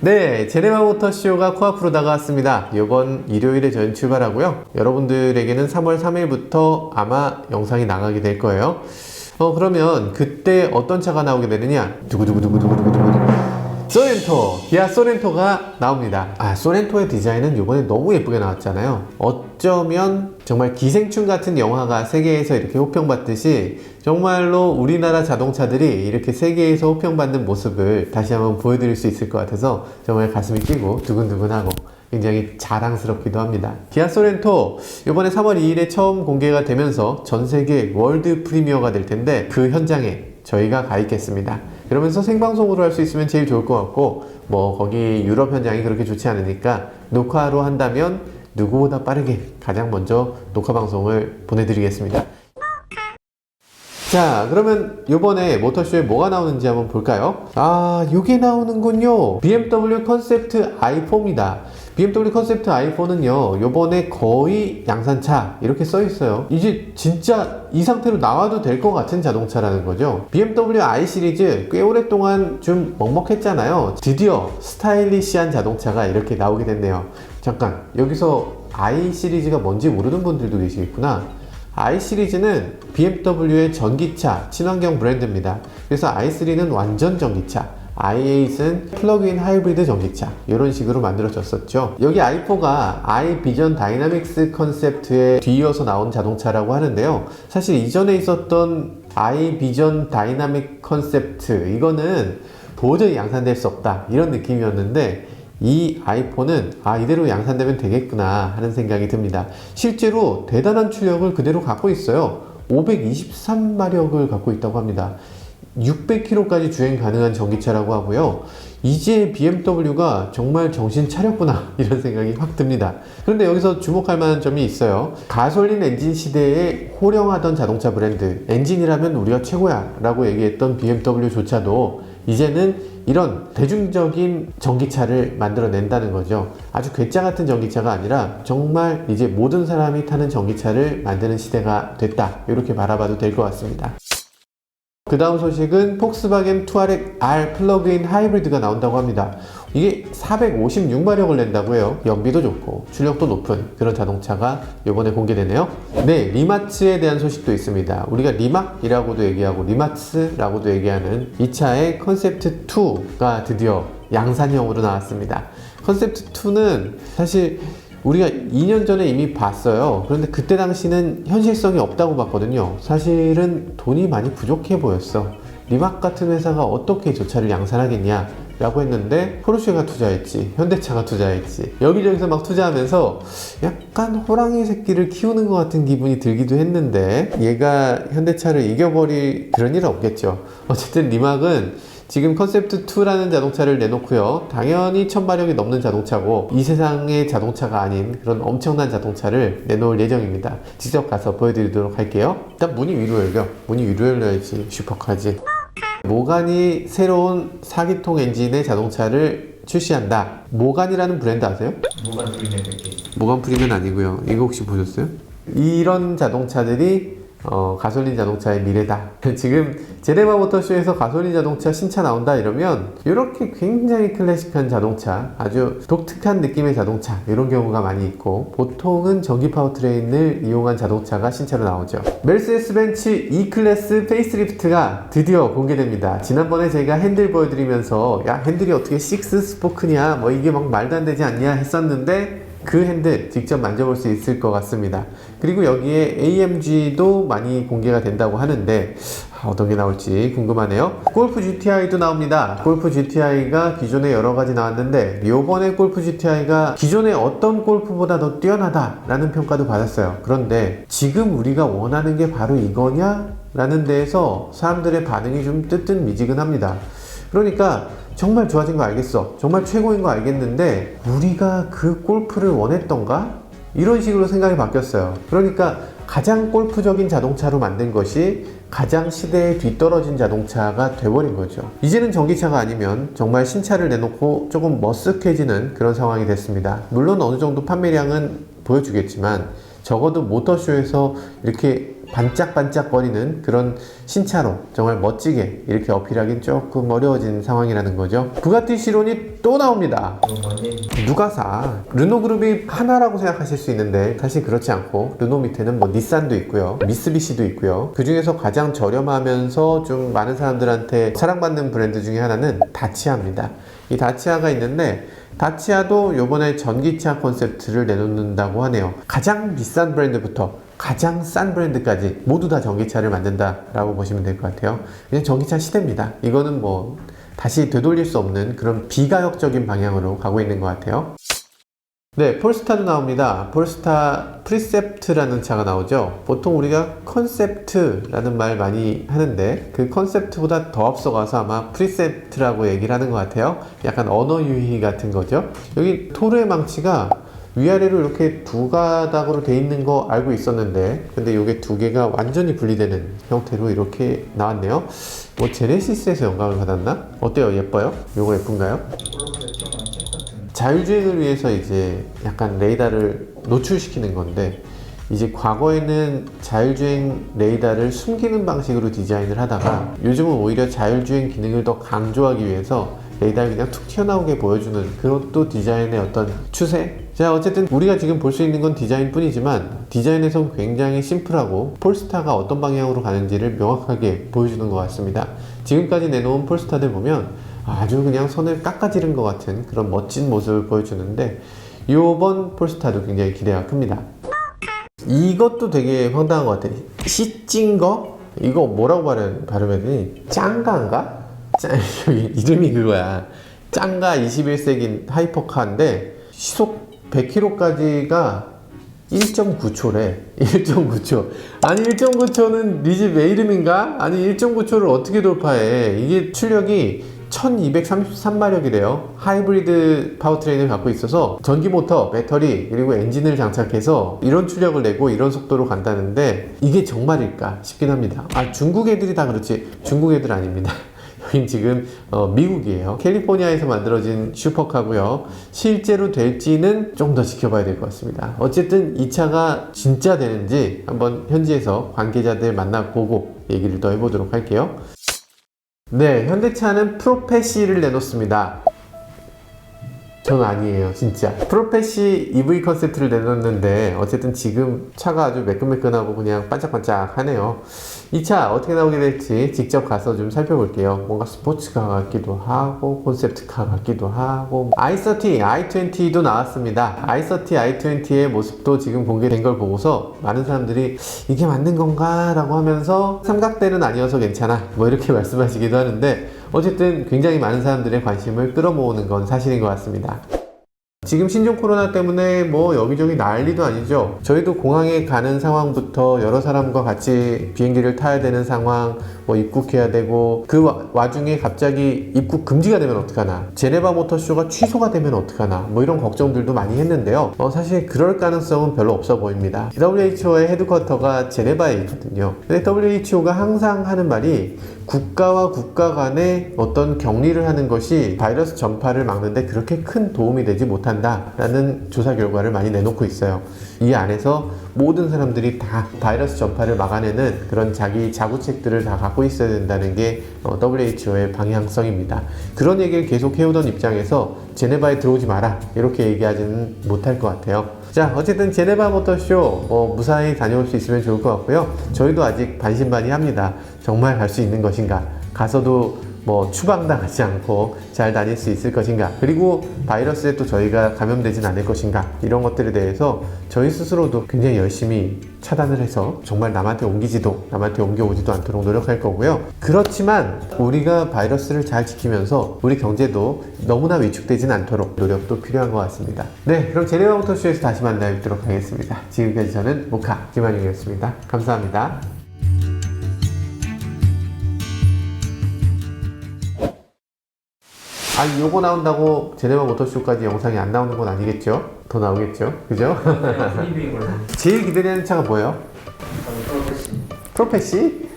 네, 제네바 모터쇼가 코앞으로 다가왔습니다. 이번 일요일에 저희는 출발하고요. 여러분들에게는 3월 3일부터 아마 영상이 나가게 될 거예요. 그러면 그때 어떤 차가 나오게 되느냐? 두구두구두구두구두구두구. 소렌토, 기아 소렌토가 나옵니다. 소렌토의 디자인은 이번에 너무 예쁘게 나왔잖아요. 어쩌면 정말 기생충 같은 영화가 세계에서 이렇게 호평받듯이 정말로 우리나라 자동차들이 이렇게 세계에서 호평받는 모습을 다시 한번 보여드릴 수 있을 것 같아서 정말 가슴이 뛰고 두근두근하고 굉장히 자랑스럽기도 합니다. 기아 소렌토 이번에 3월 2일에 처음 공개가 되면서 전 세계 월드 프리미어가 될 텐데 그 현장에 저희가 가 있겠습니다. 그러면서 생방송으로 할 수 있으면 제일 좋을 것 같고 거기 유럽 현장이 그렇게 좋지 않으니까 녹화로 한다면 누구보다 빠르게 가장 먼저 녹화 방송을 보내드리겠습니다. 자, 그러면 요번에 모터쇼에 뭐가 나오는지 한번 볼까요? 요게 나오는군요. BMW 컨셉트 i4입니다. BMW 컨셉트 i4는요, 요번에 거의 양산차 이렇게 써 있어요. 이제 진짜 이 상태로 나와도 될 것 같은 자동차라는 거죠. BMW i 시리즈 꽤 오랫동안 좀 먹먹했잖아요. 드디어 스타일리시한 자동차가 이렇게 나오게 됐네요. 잠깐, 여기서 i 시리즈가 뭔지 모르는 분들도 계시겠구나. i 시리즈는 BMW의 전기차 친환경 브랜드입니다. 그래서 i3는 완전 전기차, i8은 플러그인 하이브리드 전기차 이런 식으로 만들어졌었죠. 여기 i4가 i 비전 다이나믹스 컨셉트에 뒤이어서 나온 자동차라고 하는데요. 사실 이전에 있었던 i 비전 다이나믹 컨셉트 이거는 도저히 양산될 수 없다 이런 느낌이었는데 이 i4는 이대로 양산되면 되겠구나 하는 생각이 듭니다. 실제로 대단한 출력을 그대로 갖고 있어요. 523마력을 갖고 있다고 합니다. 600km까지 주행 가능한 전기차라고 하고요. 이제 BMW가 정말 정신 차렸구나 이런 생각이 확 듭니다. 그런데 여기서 주목할 만한 점이 있어요. 가솔린 엔진 시대에 호령하던 자동차 브랜드, 엔진이라면 우리가 최고야 라고 얘기했던 BMW조차도 이제는 이런 대중적인 전기차를 만들어낸다는 거죠. 아주 괴짜 같은 전기차가 아니라 정말 이제 모든 사람이 타는 전기차를 만드는 시대가 됐다 이렇게 바라봐도 될 것 같습니다. 그 다음 소식은 폭스바겐 투아렉 R 플러그인 하이브리드가 나온다고 합니다. 이게 456마력을 낸다고 해요. 연비도 좋고 출력도 높은 그런 자동차가 이번에 공개되네요. 네, 리마츠에 대한 소식도 있습니다. 우리가 리막이라고도 얘기하고 리마츠라고도 얘기하는 이 차의 컨셉트 2가 드디어 양산형으로 나왔습니다. 컨셉트 2는 사실 우리가 2년 전에 이미 봤어요. 그런데 그때 당시는 현실성이 없다고 봤거든요. 사실은 돈이 많이 부족해 보였어. 리막 같은 회사가 어떻게 저 차를 양산하겠냐 라고 했는데 포르쉐가 투자했지, 현대차가 투자했지, 여기저기서 막 투자하면서 약간 호랑이 새끼를 키우는 것 같은 기분이 들기도 했는데 얘가 현대차를 이겨버릴 그런 일은 없겠죠. 어쨌든 리막은 지금 컨셉트2라는 자동차를 내놓고요. 당연히 1000마력이 넘는 자동차고 이 세상의 자동차가 아닌 그런 엄청난 자동차를 내놓을 예정입니다. 직접 가서 보여드리도록 할게요. 일단 문이 위로 열려. 문이 위로 열려야지 슈퍼카지. 모간이 새로운 4기통 엔진의 자동차를 출시한다. 모간이라는 브랜드 아세요? 모간 프리미엄 100개. 모간 프리미엄 아니고요. 이거 혹시 보셨어요? 이런 자동차들이 가솔린 자동차의 미래다. 지금 제네바 모터쇼에서 가솔린 자동차 신차 나온다 이러면 이렇게 굉장히 클래식한 자동차, 아주 독특한 느낌의 자동차 이런 경우가 많이 있고 보통은 전기 파워트레인을 이용한 자동차가 신차로 나오죠. 메르세데스 벤츠 E클래스 페이스리프트가 드디어 공개됩니다. 지난번에 제가 핸들 보여드리면서 야, 핸들이 어떻게 6 스포크냐 뭐 이게 막 말도 안 되지 않냐 했었는데 그 핸들 직접 만져볼 수 있을 것 같습니다. 그리고 여기에 AMG도 많이 공개가 된다고 하는데 어떤 게 나올지 궁금하네요. 골프 GTI도 나옵니다. 골프 GTI가 기존에 여러 가지 나왔는데 요번에 골프 GTI가 기존의 어떤 골프보다 더 뛰어나다 라는 평가도 받았어요. 그런데 지금 우리가 원하는 게 바로 이거냐? 라는 데에서 사람들의 반응이 좀 뜨뜻미지근합니다. 그러니까 정말 좋아진 거 알겠어, 정말 최고인 거 알겠는데 우리가 그 골프를 원했던가? 이런 식으로 생각이 바뀌었어요. 그러니까 가장 골프적인 자동차로 만든 것이 가장 시대에 뒤떨어진 자동차가 돼버린 거죠. 이제는 전기차가 아니면 정말 신차를 내놓고 조금 머쓱해지는 그런 상황이 됐습니다. 물론 어느 정도 판매량은 보여주겠지만 적어도 모터쇼에서 이렇게 반짝반짝거리는 그런 신차로 정말 멋지게 이렇게 어필하기는 조금 어려워진 상황이라는 거죠. 부가티 시론이 또 나옵니다. 누가 사? 르노 그룹이 하나라고 생각하실 수 있는데 사실 그렇지 않고 르노 밑에는 뭐 닛산도 있고요, 미쓰비시도 있고요. 그 중에서 가장 저렴하면서 좀 많은 사람들한테 사랑받는 브랜드 중에 하나는 다치아입니다. 이 다치아가 있는데 다치아도 요번에 전기차 콘셉트를 내놓는다고 하네요. 가장 비싼 브랜드부터 가장 싼 브랜드까지 모두 다 전기차를 만든다라고 보시면 될 것 같아요. 그냥 전기차 시대입니다. 이거는 뭐 다시 되돌릴 수 없는 그런 비가역적인 방향으로 가고 있는 것 같아요. 네, 폴스타도 나옵니다. 폴스타 프리셉트라는 차가 나오죠. 보통 우리가 컨셉트라는 말 많이 하는데 그 컨셉트보다 더 앞서가서 아마 프리셉트라고 얘기를 하는 것 같아요. 약간 언어 유희 같은 거죠. 여기 토르의 망치가 위아래로 이렇게 두 가닥으로 돼 있는 거 알고 있었는데 근데 이게 두 개가 완전히 분리되는 형태로 이렇게 나왔네요. 뭐 제네시스에서 영감을 받았나? 어때요? 예뻐요? 요거 예쁜가요? 자율주행을 위해서 이제 약간 레이더를 노출시키는 건데 이제 과거에는 자율주행 레이더를 숨기는 방식으로 디자인을 하다가 요즘은 오히려 자율주행 기능을 더 강조하기 위해서 레이더를 그냥 툭 튀어나오게 보여주는 그것도 디자인의 어떤 추세? 자, 어쨌든 우리가 지금 볼 수 있는 건 디자인 뿐이지만 디자인에선 굉장히 심플하고 폴스타가 어떤 방향으로 가는지를 명확하게 보여주는 것 같습니다. 지금까지 내놓은 폴스타들 보면 아주 그냥 선을 깎아지른 것 같은 그런 멋진 모습을 보여주는데 이번 폴스타도 굉장히 기대가 큽니다. 이것도 되게 황당한 것 같아요. 시찐거? 이거 뭐라고 발음해야 되니? 짱가인가? 이름이 그거야. 짱가 21세기 하이퍼카인데 시속 100km까지가 1.9초래. 1.9초. 아니 1.9초는 네 집 왜 이름인가? 아니 1.9초를 어떻게 돌파해? 이게 출력이 1233마력이래요. 하이브리드 파워트레인을 갖고 있어서 전기 모터, 배터리, 그리고 엔진을 장착해서 이런 출력을 내고 이런 속도로 간다는데 이게 정말일까 싶긴 합니다. 아, 중국 애들이 다 그렇지. 중국 애들 아닙니다. 여긴 지금 미국이에요. 캘리포니아에서 만들어진 슈퍼카고요. 실제로 될지는 좀 더 지켜봐야 될 것 같습니다. 어쨌든 이 차가 진짜 되는지 한번 현지에서 관계자들 만나보고 얘기를 더 해보도록 할게요. 네, 현대차는 프로페시를 내놓습니다. 전 아니에요, 진짜. 프로페시 EV 컨셉트를 내놓는데 어쨌든 지금 차가 아주 매끈매끈하고 그냥 반짝반짝 하네요. 이 차 어떻게 나오게 될지 직접 가서 좀 살펴볼게요. 뭔가 스포츠카 같기도 하고 콘셉트카 같기도 하고 i30, i20도 나왔습니다. i30, i20의 모습도 지금 공개된 걸 보고서 많은 사람들이 이게 맞는 건가? 라고 하면서 삼각대는 아니어서 괜찮아 뭐 이렇게 말씀하시기도 하는데 어쨌든 굉장히 많은 사람들의 관심을 끌어모으는 건 사실인 것 같습니다. 지금 신종 코로나 때문에 뭐 여기저기 난리도 아니죠. 저희도 공항에 가는 상황부터 여러 사람과 같이 비행기를 타야 되는 상황, 뭐 입국해야 되고 그 와중에 갑자기 입국 금지가 되면 어떡하나, 제네바 모터쇼가 취소가 되면 어떡하나 뭐 이런 걱정들도 많이 했는데요. 사실 그럴 가능성은 별로 없어 보입니다. WHO의 헤드쿼터가 제네바에 있거든요. 근데 WHO가 항상 하는 말이 국가와 국가 간의 어떤 격리를 하는 것이 바이러스 전파를 막는데 그렇게 큰 도움이 되지 못한다 라는 조사 결과를 많이 내놓고 있어요. 이 안에서 모든 사람들이 다 바이러스 전파를 막아내는 그런 자기 자구책들을 다 갖고 있어야 된다는 게 WHO의 방향성입니다. 그런 얘기를 계속 해오던 입장에서 제네바에 들어오지 마라 이렇게 얘기하지는 못할 것 같아요. 자, 어쨌든 제네바 모터쇼 무사히 다녀올 수 있으면 좋을 것 같고요. 저희도 아직 반신반의합니다. 정말 갈 수 있는 것인가? 가서도 뭐 추방당하지 않고 잘 다닐 수 있을 것인가? 그리고 바이러스에 또 저희가 감염되진 않을 것인가? 이런 것들에 대해서 저희 스스로도 굉장히 열심히 차단을 해서 정말 남한테 옮겨오지도 않도록 노력할 거고요. 그렇지만 우리가 바이러스를 잘 지키면서 우리 경제도 너무나 위축되진 않도록 노력도 필요한 것 같습니다. 네, 그럼 제네바 모터쇼에서 다시 만나뵙도록 하겠습니다. 지금까지 저는 모카 김한용이었습니다. 감사합니다. 아니 요거 나온다고 제네바 모터쇼까지 영상이 안 나오는 건 아니겠죠? 더 나오겠죠? 그죠? 제일 기대되는 차가 뭐예요? 프로페시. 프로페시?